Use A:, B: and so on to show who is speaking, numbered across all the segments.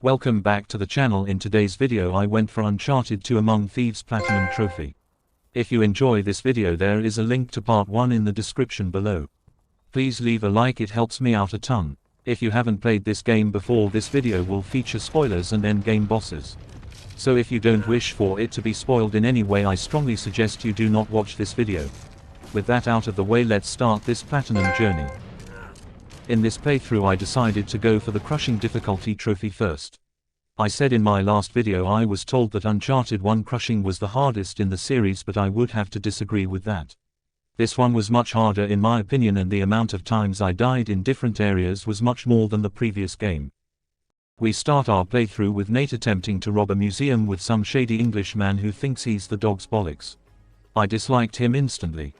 A: Welcome back to the channel. In today's video I went for Uncharted 2 Among Thieves Platinum Trophy. If you enjoy this video, there is a link to part 1 in the description below. Please leave a like, it helps me out a ton. If you haven't played this game before, this video will feature spoilers and endgame bosses. So if you don't wish for it to be spoiled in any way, I strongly suggest you do not watch this video. With that out of the way, let's start this platinum journey. In this playthrough I decided to go for the crushing difficulty trophy first. I said in my last video I was told that Uncharted 1 crushing was the hardest in the series, but I would have to disagree with that. This one was much harder in my opinion, and the amount of times I died in different areas was much more than the previous game. We start our playthrough with Nate attempting to rob a museum with some shady Englishman who thinks he's the dog's bollocks. I disliked him instantly.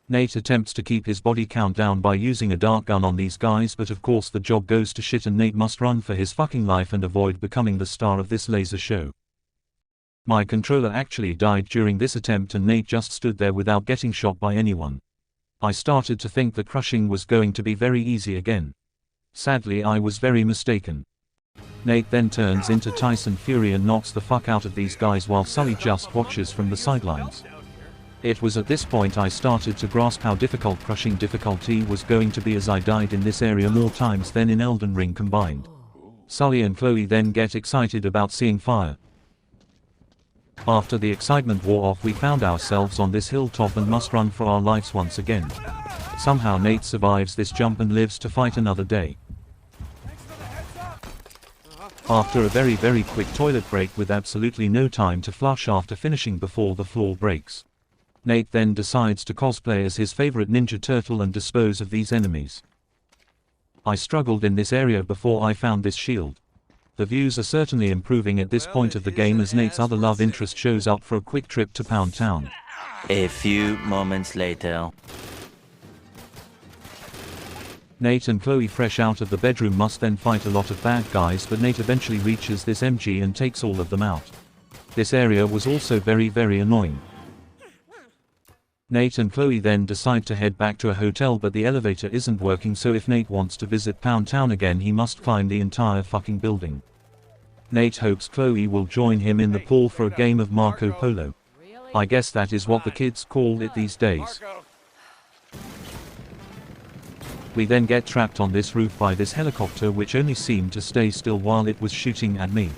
A: Nate attempts to keep his body count down by using a dart gun on these guys, but of course the job goes to shit and Nate must run for his fucking life and avoid becoming the star of this laser show. My controller actually died during this attempt and Nate just stood there without getting shot by anyone. I started to think the crushing was going to be very easy again. Sadly, I was very mistaken. Nate then turns into Tyson Fury and knocks the fuck out of these guys while Sully just watches from the sidelines. It was at this point I started to grasp how difficult crushing difficulty was going to be, as I died in this area more times than in Elden Ring combined. Sully and Chloe then get excited about seeing fire. After the excitement wore off, we found ourselves on this hilltop and must run for our lives once again. Somehow Nate survives this jump and lives to fight another day. After a very quick toilet break with absolutely no time to flush after finishing before the floor breaks, Nate then decides to cosplay as his favorite Ninja Turtle and dispose of these enemies. I struggled in this area before I found this shield. The views are certainly improving at this point of the game as Nate's other love interest shows up for a quick trip to Pound Town.
B: A few moments later.
A: Nate and Chloe, fresh out of the bedroom, must then fight a lot of bad guys, but Nate eventually reaches this MG and takes all of them out. This area was also very annoying. Nate and Chloe then decide to head back to a hotel, but the elevator isn't working, so if Nate wants to visit Pound Town again he must climb the entire fucking building. Nate hopes Chloe will join him in the pool for a game of Marco Polo. I guess that is what the kids call it these days. We then get trapped on this roof by this helicopter, which only seemed to stay still while it was shooting at me,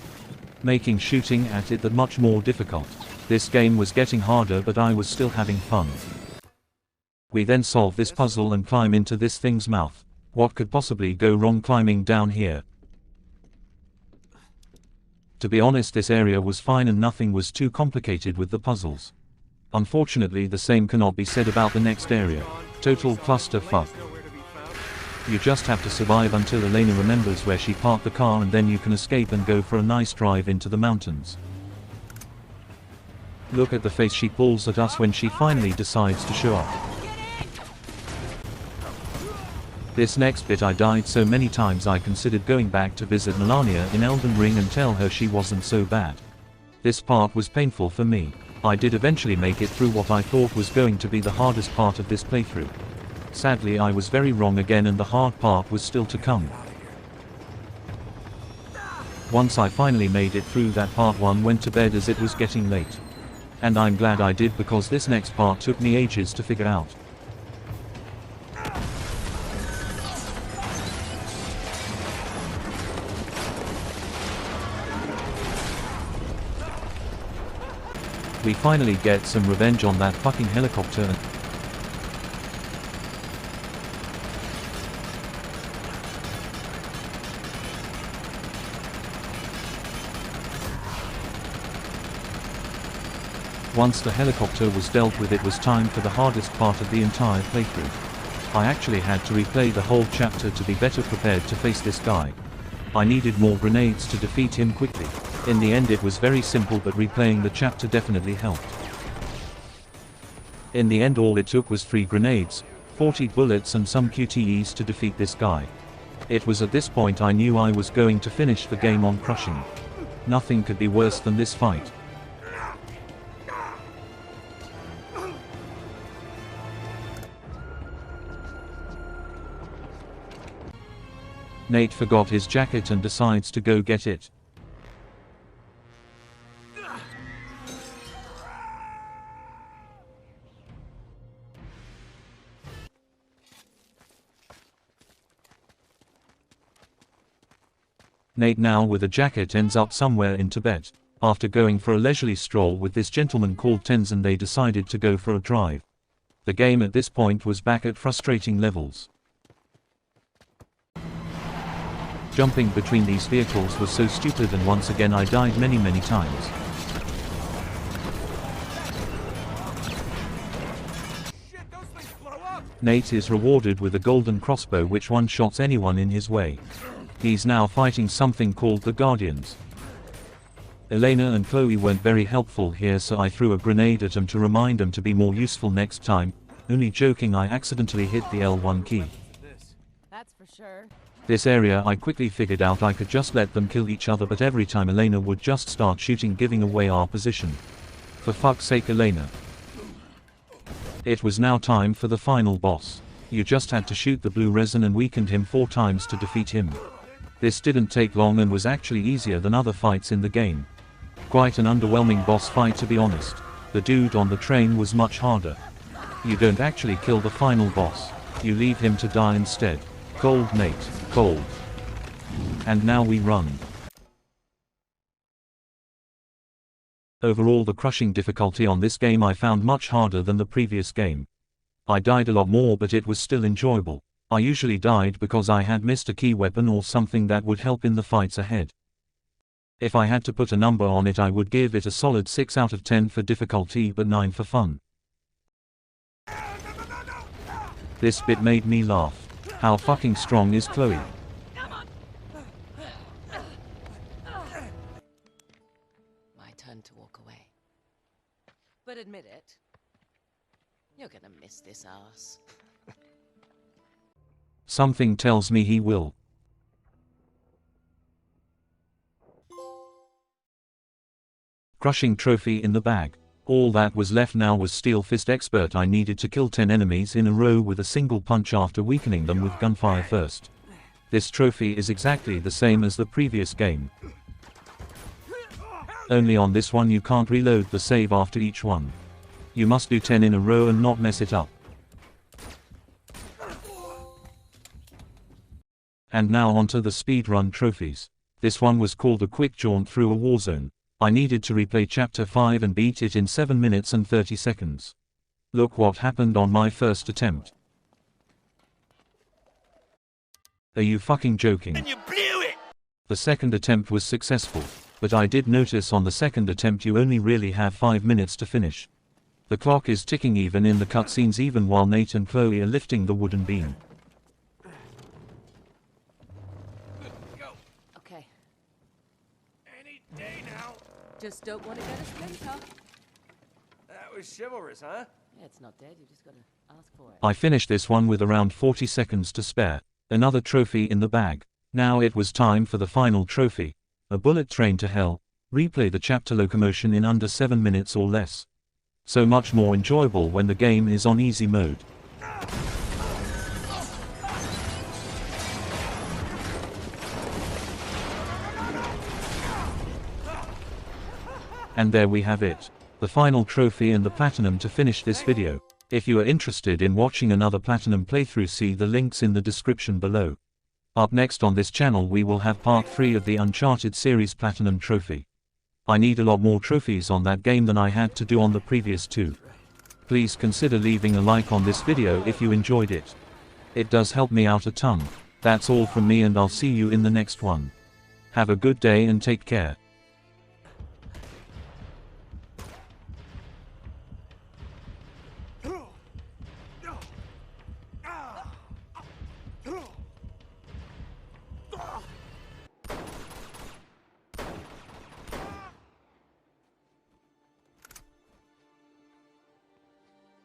A: making shooting at it that much more difficult. This game was getting harder, but I was still having fun. We then solve this puzzle and climb into this thing's mouth. What could possibly go wrong climbing down here? To be honest, this area was fine and nothing was too complicated with the puzzles. Unfortunately, the same cannot be said about the next area. Total clusterfuck. You just have to survive until Elena remembers where she parked the car, and then you can escape and go for a nice drive into the mountains. Look at the face she pulls at us when she finally decides to show up. This next bit I died so many times I considered going back to visit Melania in Elden Ring and tell her she wasn't so bad. This part was painful for me. I did eventually make it through what I thought was going to be the hardest part of this playthrough. Sadly, I was very wrong again and the hard part was still to come. Once I finally made it through that part, one went to bed as it was getting late. And I'm glad I did, because this next part took me ages to figure out. We finally get some revenge on that fucking helicopter. Once the helicopter was dealt with, it was time for the hardest part of the entire playthrough. I actually had to replay the whole chapter to be better prepared to face this guy. I needed more grenades to defeat him quickly. In the end it was very simple, but replaying the chapter definitely helped. In the end all it took was 3 grenades, 40 bullets and some QTEs to defeat this guy. It was at this point I knew I was going to finish the game on crushing. Nothing could be worse than this fight. Nate forgot his jacket and decides to go get it. Nate, now with a jacket, ends up somewhere in Tibet. After going for a leisurely stroll with this gentleman called Tenzin, they decided to go for a drive. The game at this point was back at frustrating levels. Jumping between these vehicles was so stupid, and once again I died many times. Nate is rewarded with a golden crossbow which one-shots anyone in his way. He's now fighting something called the Guardians. Elena and Chloe weren't very helpful here, so I threw a grenade at them to remind them to be more useful next time. Only joking, I accidentally hit the L1 key.
C: That's for sure.
A: This area I quickly figured out I could just let them kill each other, but every time Elena would just start shooting, giving away our position. For fuck's sake, Elena. It was now time for the final boss. You just had to shoot the blue resin and weakened him 4 times to defeat him. This didn't take long and was actually easier than other fights in the game. Quite an underwhelming boss fight, to be honest. The dude on the train was much harder. You don't actually kill the final boss. You leave him to die instead. Cold, Nate. Cold. And now we run. Overall, the crushing difficulty on this game I found much harder than the previous game. I died a lot more, but it was still enjoyable. I usually died because I had missed a key weapon or something that would help in the fights ahead. If I had to put a number on it, I would give it a solid 6 out of 10 for difficulty, but 9 for fun. This bit made me laugh. How fucking strong is Chloe?
C: My turn to walk away. But admit it, you're gonna miss this ass.
A: Something tells me he will. Crushing trophy in the bag. All that was left now was Steel Fist Expert. I needed to kill 10 enemies in a row with a single punch after weakening them with gunfire first. This trophy is exactly the same as the previous game. Only on this one you can't reload the save after each one. You must do 10 in a row and not mess it up. And now onto the speedrun trophies. This one was called a quick jaunt through a war zone. I needed to replay chapter 5 and beat it in 7 minutes and 30 seconds. Look what happened on my first attempt. Are you fucking joking?
B: And you blew it!
A: The second attempt was successful, but I did notice on the second attempt you only really have 5 minutes to finish. The clock is ticking even in the cutscenes, even while Nate and Chloe are lifting the wooden beam.
C: Okay.
D: Any day now.
C: Just don't want to get a splinter.
D: That was chivalrous, huh?
C: Yeah, it's not dead, you just gotta ask for it.
A: I finished this one with around 40 seconds to spare. Another trophy in the bag. Now it was time for the final trophy. A bullet train to hell. Replay the chapter locomotion in under 7 minutes or less. So much more enjoyable when the game is on easy mode. And there we have it. The final trophy and the platinum to finish this video. If you are interested in watching another platinum playthrough, see the links in the description below. Up next on this channel we will have part 3 of the Uncharted series platinum trophy. I need a lot more trophies on that game than I had to do on the previous 2. Please consider leaving a like on this video if you enjoyed it. It does help me out a ton. That's all from me, and I'll see you in the next one. Have a good day and take care.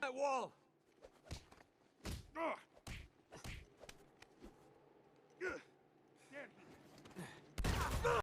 D: That wall. Ugh.